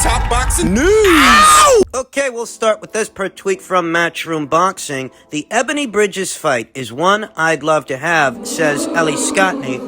Top boxing news. Ow! Okay, we'll start with this per tweet from Matchroom Boxing. The Ebony Bridges fight is one I'd love to have, says Ellie Scotney,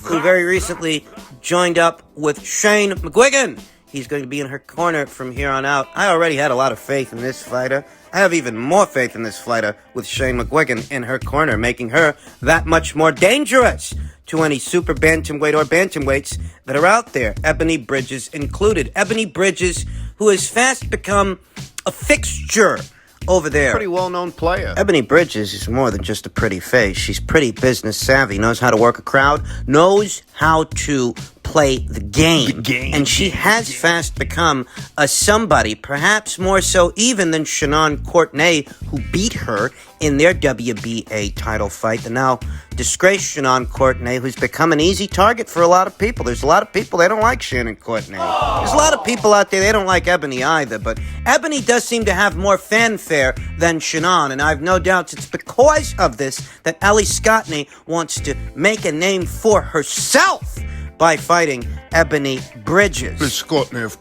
who very recently joined up with Shane McGuigan. He's going to be in her corner from here on out. I already had a lot of faith in this fighter. I have even more faith in this fighter with Shane McGuigan in her corner, making her that much more dangerous to any super bantamweight or bantamweights that are out there, Ebony Bridges included. Ebony Bridges, who has fast become a fixture over there. Pretty well-known player. Ebony Bridges is more than just a pretty face. She's pretty business savvy, knows how to work a crowd, knows how to play the game. And she has fast become a somebody, perhaps more so even than Courtenay, who beat her in their WBA title fight. The now disgraced Courtenay, who's become an easy target for a lot of people. There's a lot of people, they don't like Courtenay. There's a lot of people out there, they don't like Ebony either, but Ebony does seem to have more fanfare than and I've no doubts it's because of this that Ellie Scotney wants to make a name for herself by fighting Ebony Bridges. Scotney of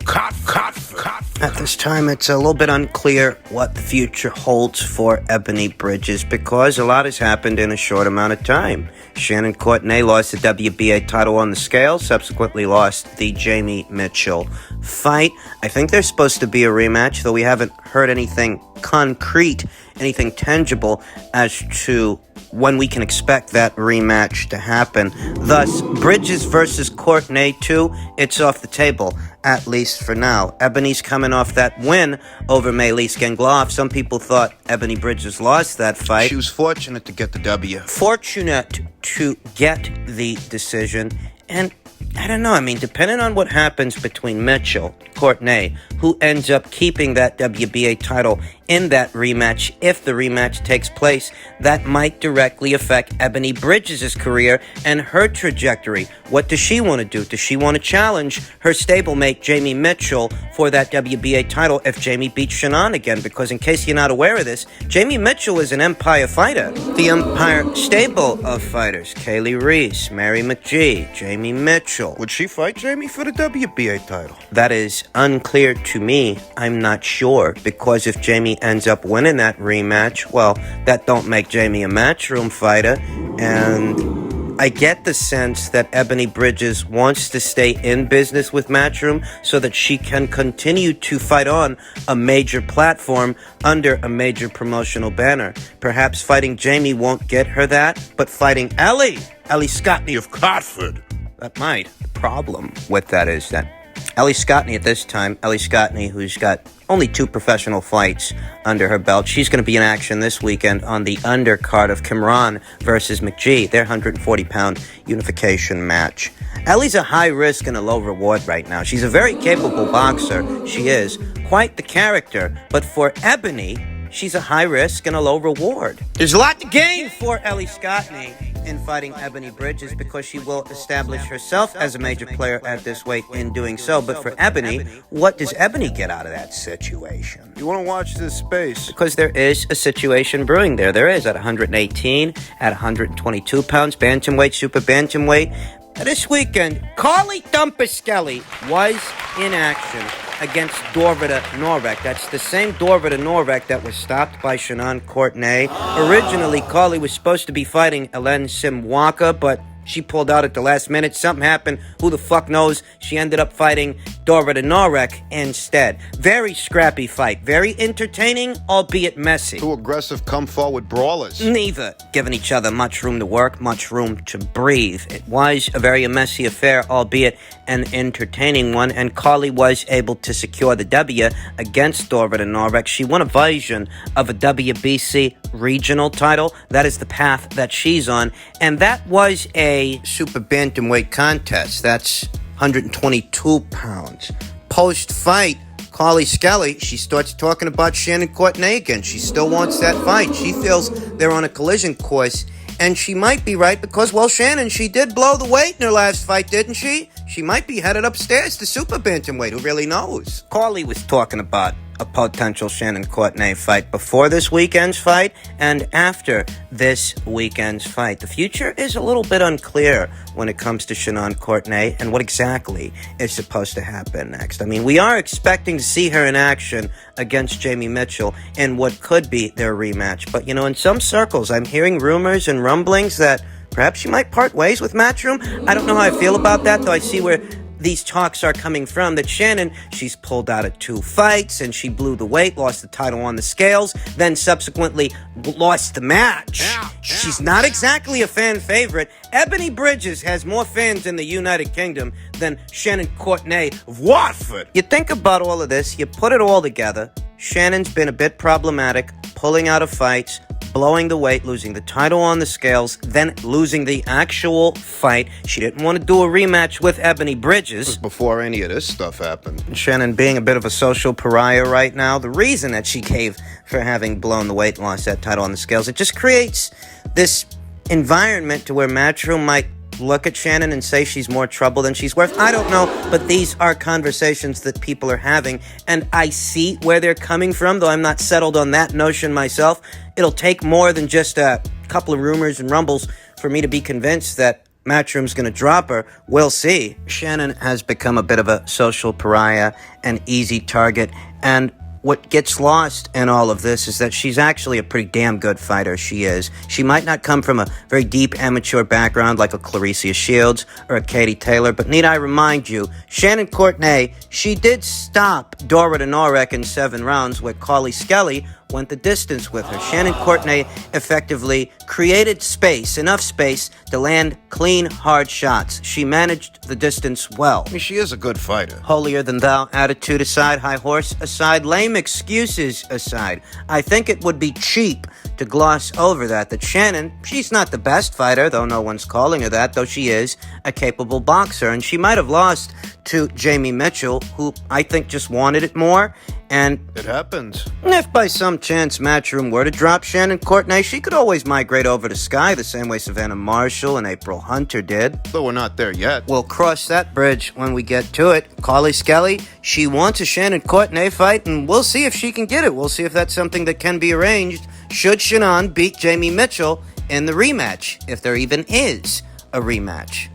At this time, it's a little bit unclear what the future holds for Ebony Bridges because a lot has happened in a short amount of time. Courtenay lost the WBA title on the scale, subsequently lost the Jamie Mitchell fight. I think there's supposed to be a rematch, though we haven't heard anything concrete, anything tangible as to when we can expect that rematch to happen. Thus, Bridges versus Courtenay 2, it's off the table, at least for now. Ebony's coming off that win over Melis Gengloff. Some people thought Ebony Bridges lost that fight. She was fortunate to get the W. Fortunate to get the decision, and I don't know, I mean, depending on what happens between Mitchell, Courtenay, who ends up keeping that WBA title in that rematch, if the rematch takes place, that might directly affect Ebony Bridges' career and her trajectory. What does she want to do? Does she want to challenge her stablemate, Jamie Mitchell, for that WBA title if Jamie beats Shannon again? Because in case you're not aware of this, Jamie Mitchell is an Empire fighter. The Empire stable of fighters, Kaylee Reese, Mary McGee, Jamie Mitchell. Would she fight Jamie for the WBA title? That is unclear to me. I'm not sure, because if Jamie ends up winning that rematch, well, that don't make Jamie a Matchroom fighter, and I get the sense that Ebony Bridges wants to stay in business with Matchroom so that she can continue to fight on a major platform under a major promotional banner. Perhaps fighting Jamie won't get her that, but fighting Ellie Scotney of Cotford, that might. The problem with that is that Ellie Scotney at this time, Ellie Scotney, who's got only 2 professional fights under her belt, she's going to be in action this weekend on the undercard of Kimron versus McGee, their 140-pound unification match. Ellie's a high risk and a low reward right now. She's a very capable boxer. She is quite the character, but for Ebony, she's a high risk and a low reward. There's a lot to gain for Ellie Scotney in fighting Ebony Bridges because she will establish herself as a major player at this weight in doing so. But for Ebony, what does Ebony get out of that situation? You want to watch this space? Because there is a situation brewing there. There is at 118, at 122 pounds, bantamweight, super bantamweight. This weekend, Carly Thumper Skelly was in action against Dorvida Norek. That's the same Dorvida Norek that was stopped by Courtenay. Originally, Carly was supposed to be fighting Ellen Simwaka, but she pulled out at the last minute. Something happened. Who the fuck knows? She ended up fighting Dorvida Norek instead. Very scrappy fight. Very entertaining, albeit messy. 2 aggressive, come-forward brawlers. Neither giving each other much room to work, much room to breathe. It was a very messy affair, albeit an entertaining one, and Carly was able to secure the W against Dorvida Norek. She won a version of a WBC regional title. That is the path that she's on, and that was a super bantamweight contest. That's 122 pounds. Post-fight, Carly Skelly, she starts talking about Courtenay again. She still wants that fight. She feels they're on a collision course, and she might be right because, well, she did blow the weight in her last fight, didn't she? She might be headed upstairs to super bantamweight. Who really knows? Carly was talking about a potential Shannon Courtenay fight before this weekend's fight and after this weekend's fight. The future is a little bit unclear when it comes to Shannon Courtenay and what exactly is supposed to happen next. I mean, we are expecting to see her in action against Jamie Mitchell in what could be their rematch. But, in some circles, I'm hearing rumors and rumblings that perhaps she might part ways with Matchroom. I don't know how I feel about that, though I see where these talks are coming from, that Shannon, she's pulled out of 2 fights, and she blew the weight, lost the title on the scales, then subsequently lost the match. She's not exactly a fan favorite. Ebony Bridges has more fans in the United Kingdom than Shannon Courtenay of Watford. You think about all of this, you put it all together. Shannon's been a bit problematic, pulling out of fights, blowing the weight, losing the title on the scales, then losing the actual fight. She didn't want to do a rematch with Ebony Bridges. This was before any of this stuff happened. Shannon being a bit of a social pariah right now, the reason that she gave for having blown the weight and lost that title on the scales, it just creates this environment to where Matchroom might look at Shannon and say she's more trouble than she's worth. I don't know, but these are conversations that people are having, and I see where they're coming from, though I'm not settled on that notion myself. It'll take more than just a couple of rumors and rumbles for me to be convinced that Matchroom's going to drop her. We'll see. Shannon has become a bit of a social pariah, an easy target, and what gets lost in all of this is that she's actually a pretty damn good fighter. She is. She might not come from a very deep amateur background like a Clarissa Shields or a Katie Taylor, but need I remind you, Shannon Courtenay, she did stop Dora Norek in 7 rounds where Skelly went the distance with her. Shannon Courtenay effectively created space, enough space to land clean, hard shots. She managed the distance well. I mean, she is a good fighter. Holier-than-thou attitude aside, high horse aside, lame excuses aside, I think it would be cheap to gloss over that Shannon, she's not the best fighter, though no one's calling her that, though she is a capable boxer, and she might have lost to Jamie Mitchell, who I think just wanted it more. And it happens. If by some chance Matchroom were to drop Shannon Courtenay, she could always migrate over to Sky the same way Savannah Marshall and April Hunter did. Though we're not there yet. We'll cross that bridge when we get to it. Skelly, she wants a Shannon Courtenay fight, and we'll see if she can get it. We'll see if that's something that can be arranged should Shannon beat Jamie Mitchell in the rematch, if there even is a rematch.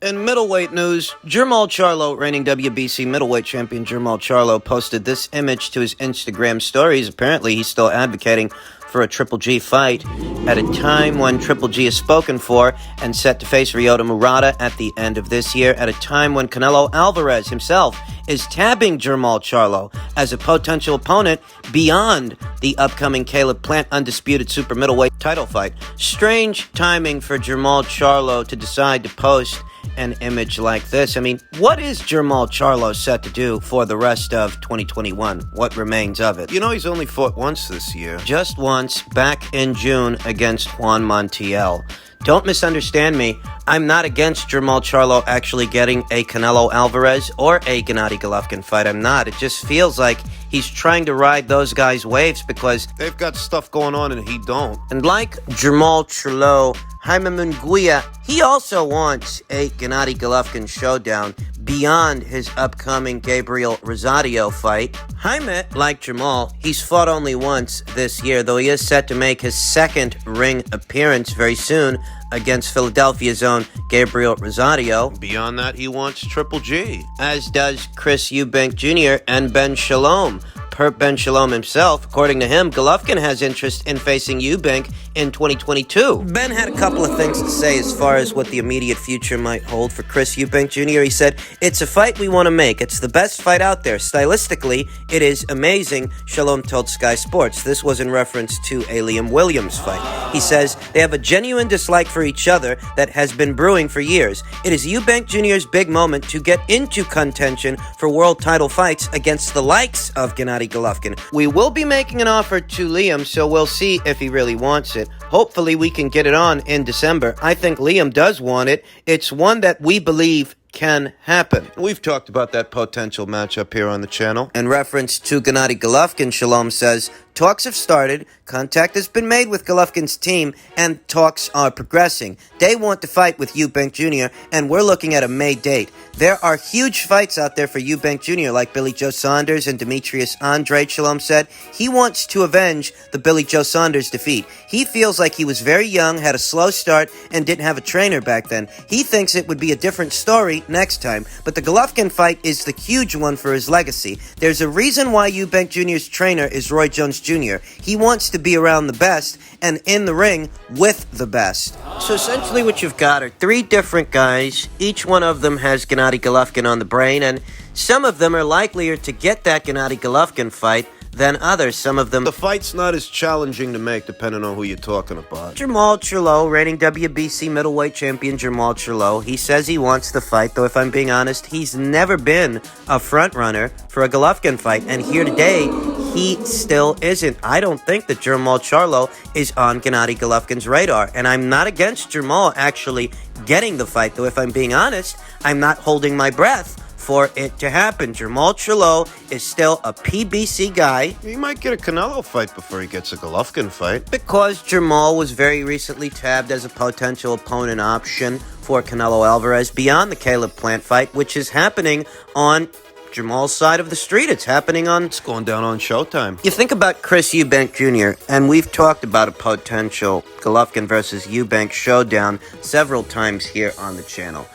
In middleweight news, Charlo, reigning WBC middleweight champion Charlo, posted this image to his Instagram stories. Apparently, he's still advocating for a Triple G fight at a time when Triple G is spoken for and set to face Ryota Murata at the end of this year, at a time when Canelo Alvarez himself is tabbing Charlo as a potential opponent beyond the upcoming Caleb Plant undisputed super middleweight title fight. Strange timing for Charlo to decide to post an image like this. I mean, what is Charlo set to do for the rest of 2021? What remains of it? He's only fought once this year. Just once, back in June against Juan Montiel. Don't misunderstand me. I'm not against Charlo actually getting a Canelo Alvarez or a Gennady Golovkin fight. I'm not. It just feels like he's trying to ride those guys' waves because they've got stuff going on and he don't. And like Charlo, Jaime Munguia, he also wants a Gennady Golovkin showdown beyond his upcoming Gabriel Rosado fight. Jaime, like Jamal, he's fought only once this year, though he is set to make his second ring appearance very soon against Philadelphia's own Gabriel Rosado. Beyond that, he wants Triple G. As does Chris Eubank Jr. and Ben Shalom. Per Ben Shalom himself, according to him, Golovkin has interest in facing Eubank in 2022. Ben had a couple of things to say as far as what the immediate future might hold for Chris Eubank Jr. He said, "It's a fight we want to make. It's the best fight out there. Stylistically, it is amazing," Shalom told Sky Sports. This was in reference to a Liam Williams fight. He says, "They have a genuine dislike for each other that has been brewing for years. It is Eubank Jr.'s big moment to get into contention for world title fights against the likes of Gennady Golovkin. We will be making an offer to Liam, so we'll see if he really wants it. Hopefully we can get it on in December. I think Liam does want it. It's one that we believe can happen." We've talked about that potential matchup here on the channel. In reference to Gennady Golovkin, Shalom says, Talks have started, contact has been made with Golovkin's team, and talks are progressing. They want to fight with Eubank Jr., and we're looking at a May date. There are huge fights out there for Eubank Jr., like Billy Joe Saunders and Demetrius Andrade, Shalom said. He wants to avenge the Billy Joe Saunders defeat. He feels like he was very young, had a slow start, and didn't have a trainer back then. He thinks it would be a different story next time, but the Golovkin fight is the huge one for his legacy. There's a reason why Eubank Jr.'s trainer is Roy Jones Jr. He wants to be around the best and in the ring with the best. So essentially what you've got are three different guys. Each one of them has Gennady Golovkin on the brain, and some of them are likelier to get that Gennady Golovkin fight than others. Some of them... The fight's not as challenging to make depending on who you're talking about. Jamal Charlo, reigning WBC middleweight champion Jamal Charlo, he says he wants the fight, though if I'm being honest, he's never been a front runner for a Golovkin fight, and here today, he still isn't. I don't think that Jamal Charlo is on Gennady Golovkin's radar, and I'm not against Jamal actually getting the fight, though if I'm being honest, I'm not holding my breath for it to happen. Jamal Charlo is still a PBC guy. He might get a Canelo fight before he gets a Golovkin fight. Because Jamal was very recently tabbed as a potential opponent option for Canelo Alvarez beyond the Caleb Plant fight, which is happening on Jamal's side of the street. It's happening on... It's going down on Showtime. You think about Chris Eubank Jr., and we've talked about a potential Golovkin versus Eubank showdown several times here on the channel.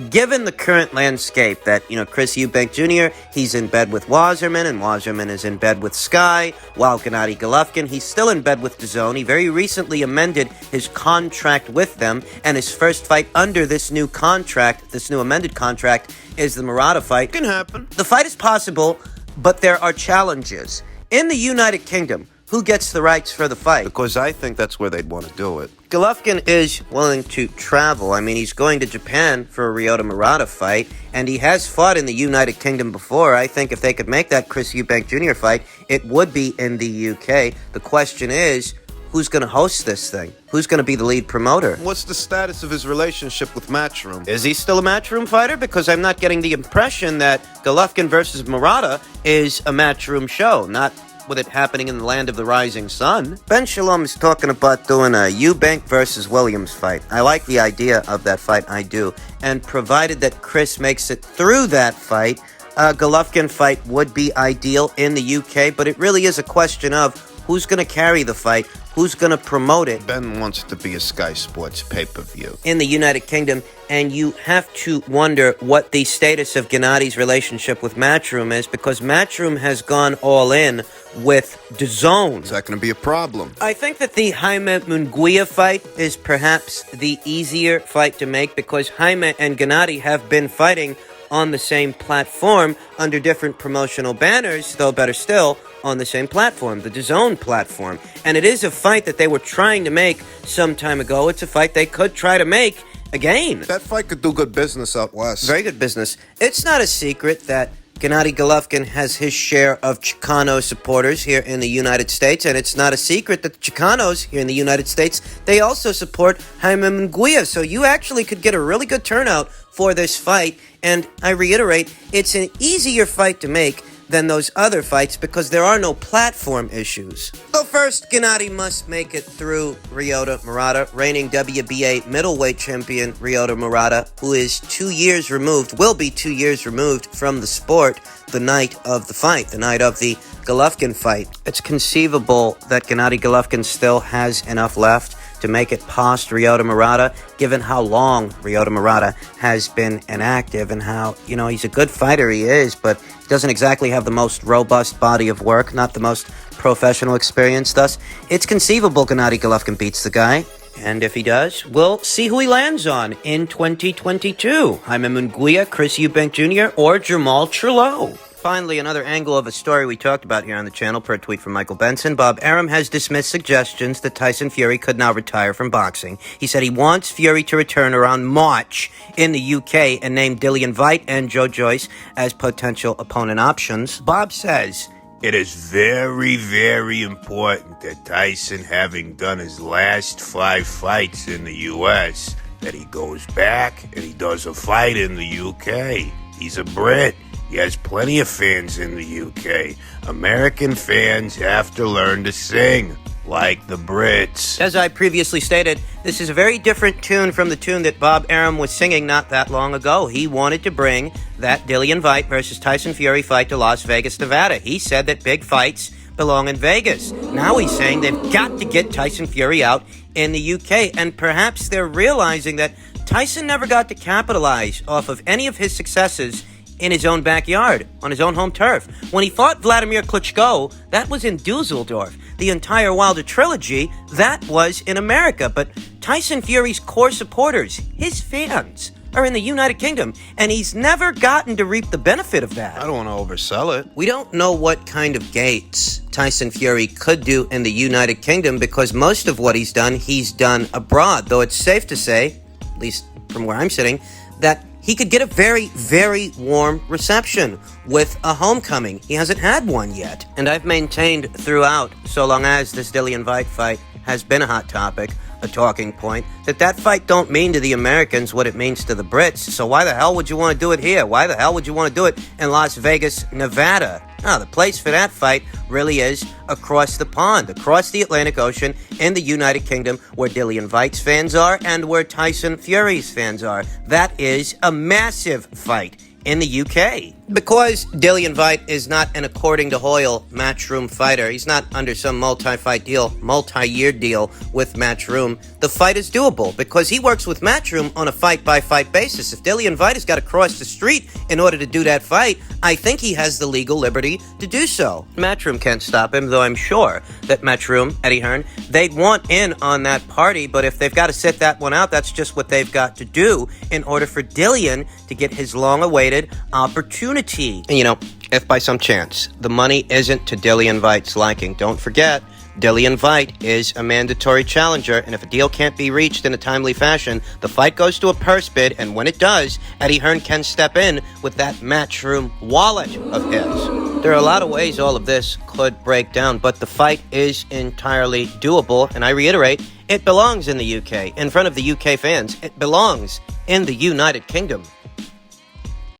Given the current landscape that, Chris Eubank Jr., he's in bed with Wasserman, and Wasserman is in bed with Sky, while Gennady Golovkin, he's still in bed with DAZN. He very recently amended his contract with them, and his first fight under this new contract, this new amended contract, is the Murata fight. It can happen. The fight is possible, but there are challenges. In the United Kingdom, who gets the rights for the fight? Because I think that's where they'd want to do it. Golovkin is willing to travel. I mean, he's going to Japan for a Ryota Murata fight, and he has fought in the United Kingdom before. I think if they could make that Chris Eubank Jr. fight, it would be in the UK. The question is, who's going to host this thing? Who's going to be the lead promoter? What's the status of his relationship with Matchroom? Is he still a Matchroom fighter? Because I'm not getting the impression that Golovkin versus Murata is a Matchroom show, not with it happening in the land of the rising sun. Ben Shalom is talking about doing a Eubank versus Williams fight. I like the idea of that fight, I do. And provided that Chris makes it through that fight, a Golovkin fight would be ideal in the UK, but it really is a question of who's going to carry the fight, who's going to promote it. Ben wants it to be a Sky Sports pay-per-view. In the United Kingdom, and you have to wonder what the status of Gennady's relationship with Matchroom is, because Matchroom has gone all in with DAZN. Is that going to be a problem? I think that the Jaime Munguia fight is perhaps the easier fight to make, because Jaime and Gennady have been fighting on the same platform under different promotional banners, though better still, on the same platform, the DAZN platform. And it is a fight that they were trying to make some time ago. It's a fight they could try to make again. That fight could do good business out west. Very good business. It's not a secret that Gennady Golovkin has his share of Chicano supporters here in the United States, and it's not a secret that the Chicanos here in the United States, they also support Jaime Munguia, so you actually could get a really good turnout for this fight, and I reiterate, it's an easier fight to make than those other fights because there are no platform issues. So first, Gennady must make it through Ryota Murata, reigning WBA middleweight champion Ryota Murata, who is 2 years removed, will be 2 years removed from the sport the night of the fight, the night of the Golovkin fight. It's conceivable that Gennady Golovkin still has enough left to make it past Ryota Murata, given how long Ryota Murata has been inactive and how, he's a good fighter, he is, but he doesn't exactly have the most robust body of work, not the most professional experience. Thus, it's conceivable Gennady Golovkin beats the guy. And if he does, we'll see who he lands on in 2022. Jaime Munguia, Chris Eubank Jr., or Jamal Charlo. Finally, another angle of a story we talked about here on the channel per tweet from Michael Benson. Bob Arum has dismissed suggestions that Tyson Fury could now retire from boxing. He said he wants Fury to return around March in the UK and named Dillian Veit and Joe Joyce as potential opponent options. Bob says, "It is very, very important that Tyson, having done his last 5 fights in the US, that he goes back and he does a fight in the UK. He's a Brit. He has plenty of fans in the UK. American fans have to learn to sing, like the Brits. As I previously stated, this is a very different tune from the tune that Bob Arum was singing not that long ago. He wanted to bring that Dillian Whyte versus Tyson Fury fight to Las Vegas, Nevada. He said that big fights belong in Vegas. Now he's saying they've got to get Tyson Fury out in the UK, and perhaps they're realizing that Tyson never got to capitalize off of any of his successes in his own backyard, on his own home turf. When he fought Vladimir Klitschko, that was in Dusseldorf. The entire Wilder trilogy, that was in America. But Tyson Fury's core supporters, his fans, are in the United Kingdom, and he's never gotten to reap the benefit of that. I don't want to oversell it. We don't know what kind of gates Tyson Fury could do in the United Kingdom because most of what he's done abroad, though it's safe to say, at least from where I'm sitting, that he could get a very, very warm reception with a homecoming. He hasn't had one yet. And I've maintained throughout, so long as this Dillian Whyte fight has been a hot topic, a talking point, that fight don't mean to the Americans what it means to the Brits. So why the hell would you want to do it here? Why the hell would you want to do it in Las Vegas, Nevada? No, the place for that fight really is across the pond, across the Atlantic Ocean in the United Kingdom, where Dillian Whyte's fans are and where Tyson Fury's fans are. That is a massive fight in the UK. Because Dillian Whyte is not an according to Hoyle Matchroom fighter, he's not under some multi-year deal with Matchroom, the fight is doable because he works with Matchroom on a fight-by-fight basis. If Dillian Whyte has got to cross the street in order to do that fight, I think he has the legal liberty to do so. Matchroom can't stop him, though I'm sure that Matchroom, Eddie Hearn, they'd want in on that party, but if they've got to sit that one out, that's just what they've got to do in order for Dillian to get his long-awaited opportunity. And you know, if by some chance the money isn't to Dillian Whyte's liking, don't forget, Dillian Whyte is a mandatory challenger, and if a deal can't be reached in a timely fashion, the fight goes to a purse bid, and when it does, Eddie Hearn can step in with that Matchroom wallet of his. There are a lot of ways all of this could break down, but the fight is entirely doable, and I reiterate, it belongs in the UK, in front of the UK fans. It belongs in the United Kingdom.